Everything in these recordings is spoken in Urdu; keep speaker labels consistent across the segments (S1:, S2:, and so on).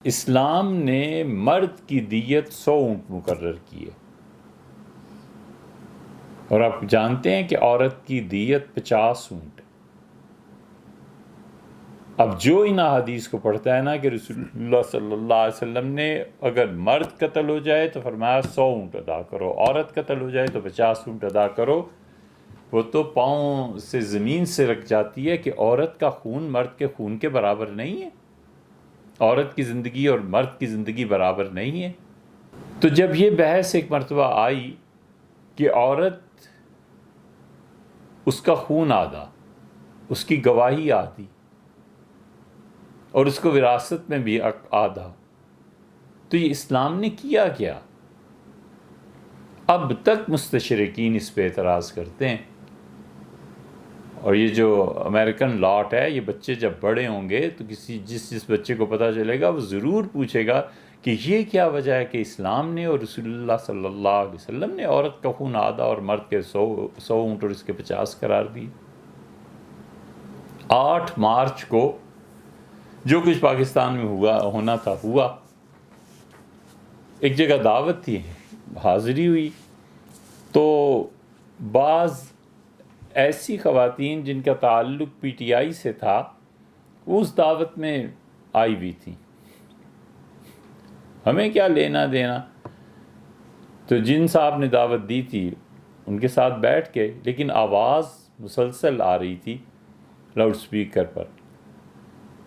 S1: اسلام نے مرد کی دیت 100 اونٹ مقرر کی ہے، اور آپ جانتے ہیں کہ عورت کی دیت 50 اونٹ۔ اب جو ان احادیث کو پڑھتا ہے نا کہ رسول اللہ صلی اللہ علیہ وسلم نے اگر مرد قتل ہو جائے تو فرمایا 100 اونٹ ادا کرو، عورت قتل ہو جائے تو 50 اونٹ ادا کرو، وہ تو پاؤں سے زمین سے رکھ جاتی ہے کہ عورت کا خون مرد کے خون کے برابر نہیں ہے، عورت کی زندگی اور مرد کی زندگی برابر نہیں ہے۔ تو جب یہ بحث ایک مرتبہ آئی کہ عورت، اس کا خون آدھا، اس کی گواہی آدھی، اور اس کو وراثت میں بھی آدھا، تو یہ اسلام نے کیا کیا؟ اب تک مستشرقین اس پہ اعتراض کرتے ہیں، اور یہ جو امریکن لاٹ ہے، یہ بچے جب بڑے ہوں گے تو جس بچے کو پتہ چلے گا وہ ضرور پوچھے گا کہ یہ کیا وجہ ہے کہ اسلام نے اور رسول اللہ صلی اللہ علیہ وسلم نے عورت کا خون آدھا اور مرد کے 100 اونٹ اور اس کے 50 قرار دی۔ 8 مارچ کو جو کچھ پاکستان میں ہونا تھا ہوا۔ ایک جگہ دعوت تھی، حاضری ہوئی، تو بعض ایسی خواتین جن کا تعلق پی ٹی آئی سے تھا وہ اس دعوت میں آئی ہوئی تھیں، ہمیں کیا لینا دینا، تو جن صاحب نے دعوت دی تھی ان کے ساتھ بیٹھ کے، لیکن آواز مسلسل آ رہی تھی لاؤڈ سپیکر پر،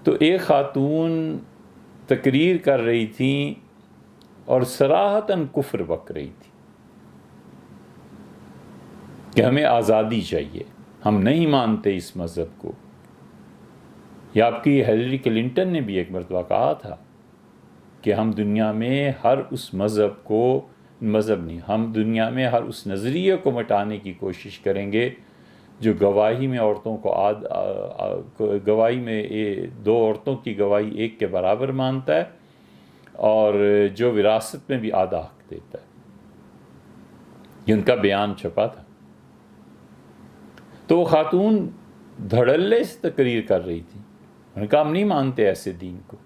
S1: تو ایک خاتون تقریر کر رہی تھیں اور صراحتاً کفر بک رہی تھی کہ ہمیں آزادی چاہیے، ہم نہیں مانتے اس مذہب کو۔ یہ آپ کی ہیلری کلنٹن نے بھی ایک مرتبہ کہا تھا کہ ہم دنیا میں ہر اس ہم دنیا میں ہر اس نظریے کو مٹانے کی کوشش کریں گے جو گواہی میں عورتوں کو گواہی میں 2 عورتوں کی گواہی 1 کے برابر مانتا ہے، اور جو وراثت میں بھی آدھا حق دیتا ہے۔ یہ ان کا بیان چھپا تھا۔ تو وہ خاتون دھڑلے سے تقریر کر رہی تھی، انہوں نے کہا ہم نہیں مانتے ایسے دین کو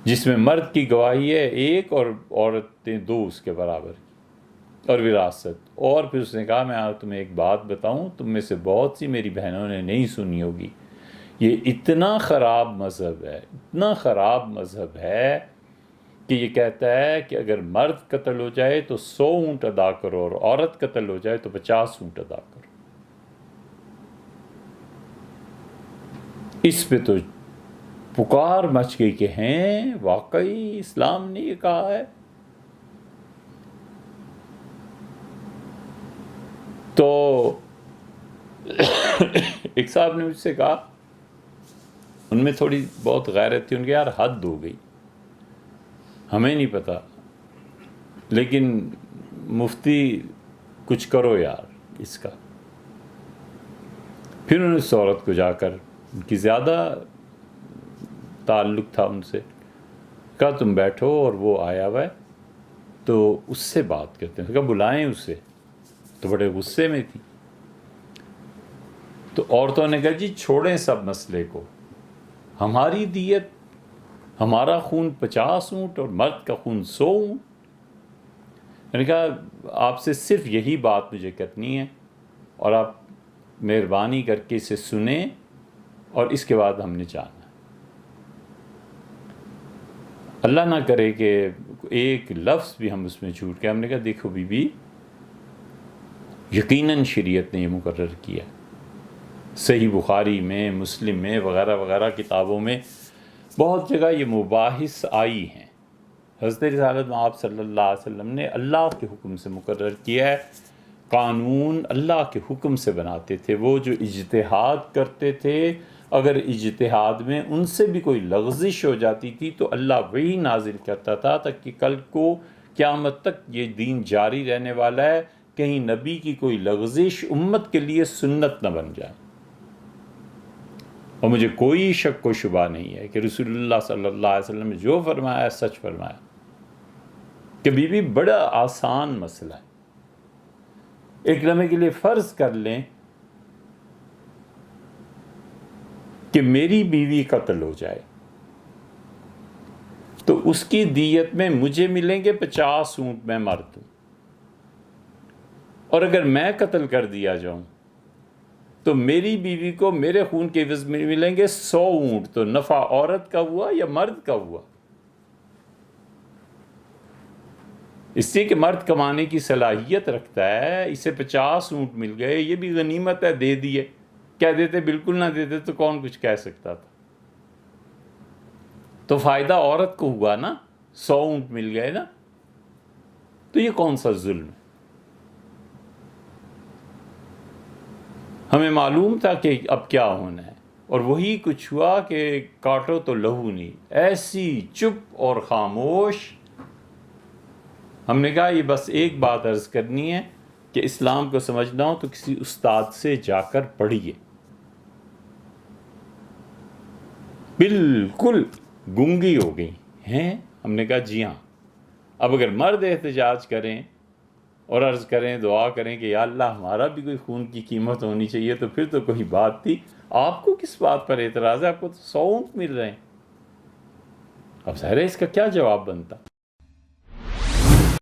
S1: جس میں مرد کی گواہی ہے 1 اور عورتیں 2 اس کے برابر کی، اور وراثت۔ اور پھر اس نے کہا میں تمہیں ایک بات بتاؤں، تم میں سے بہت سی میری بہنوں نے نہیں سنی ہوگی، یہ اتنا خراب مذہب ہے، اتنا خراب مذہب ہے کہ یہ کہتا ہے کہ اگر مرد قتل ہو جائے تو 100 اونٹ ادا کرو، اور عورت قتل ہو جائے تو 50 اونٹ ادا کرو۔ اس پہ تو پکار مچ گئی کہ ہیں واقعی اسلام نے یہ کہا ہے۔ تو ایک صاحب نے مجھ سے کہا، ان میں تھوڑی بہت غیرت تھی، ان کے یار حد ہو گئی، ہمیں نہیں پتا لیکن مفتی کچھ کرو یار اس کا۔ پھر انہوں نے اس عورت کو جا کر، ان کی زیادہ تعلق تھا ان سے، کہا تم بیٹھو، اور وہ آیا ہوا ہے تو اس سے بات کرتے ہیں، کہا بلائیں اسے، تو بڑے غصے میں تھی۔ تو عورتوں نے کہا جی چھوڑیں سب مسئلے کو، ہماری دیت، ہمارا خون 50 اونٹ اور مرد کا خون 100 اونٹ۔ میں نے کہا آپ سے صرف یہی بات مجھے کرنی ہے، اور آپ مہربانی کر کے اسے سنیں، اور اس کے بعد ہم نے جانا۔ اللہ نہ کرے کہ ایک لفظ بھی ہم اس میں جھوٹ کے۔ ہم نے کہا دیکھو بی بی، یقیناً شریعت نے یہ مقرر کیا، صحیح بخاری میں، مسلم میں، وغیرہ وغیرہ کتابوں میں بہت جگہ یہ مباحث آئی ہیں۔ حضرت رسالت آپ صلی اللہ علیہ وسلم نے اللہ کے حکم سے مقرر کیا ہے، قانون اللہ کے حکم سے بناتے تھے۔ وہ جو اجتہاد کرتے تھے، اگر اجتہاد میں ان سے بھی کوئی لغزش ہو جاتی تھی تو اللہ وہی نازل کرتا تھا تاکہ کل کو قیامت تک یہ دین جاری رہنے والا ہے، کہیں نبی کی کوئی لغزش امت کے لیے سنت نہ بن جائے۔ اور مجھے کوئی شک و شبہ نہیں ہے کہ رسول اللہ صلی اللہ علیہ وسلم نے جو فرمایا ہے سچ فرمایا، کہ بی بی بڑا آسان مسئلہ ہے۔ ایک لمحے کے لیے فرض کر لیں کہ میری بیوی قتل ہو جائے، تو اس کی دیت میں مجھے ملیں گے 50 اونٹ، میں مرد ہوں، اور اگر میں قتل کر دیا جاؤں تو میری بیوی کو میرے خون کے عوض میں ملیں گے 100 اونٹ۔ تو نفع عورت کا ہوا یا مرد کا ہوا؟ اس لیے کہ مرد کمانے کی صلاحیت رکھتا ہے، اسے 50 اونٹ مل گئے، یہ بھی غنیمت ہے، دے دیے۔ کہہ دیتے بالکل نہ دیتے تو کون کچھ کہہ سکتا تھا؟ تو فائدہ عورت کو ہوا نا، 100 اونٹ مل گئے نا، تو یہ کون سا ظلم ہے؟ ہمیں معلوم تھا کہ اب کیا ہونا ہے، اور وہی کچھ ہوا کہ کاٹو تو لہو نہیں، ایسی چپ اور خاموش۔ ہم نے کہا یہ بس ایک بات عرض کرنی ہے کہ اسلام کو سمجھنا ہو تو کسی استاد سے جا کر پڑھیے۔ بالکل گنگی ہو گئی ہیں۔ ہم نے کہا جی ہاں، اب اگر مرد احتجاج کریں اور عرض کریں، دعا کریں کہ یا اللہ ہمارا بھی کوئی خون کی قیمت ہونی چاہیے، تو پھر تو کوئی بات تھی۔ آپ کو کس بات پر اعتراض ہے؟ آپ کو تو 100 اونٹ مل رہے ہیں۔ اب ظاہر ہے اس کا کیا جواب بنتا؟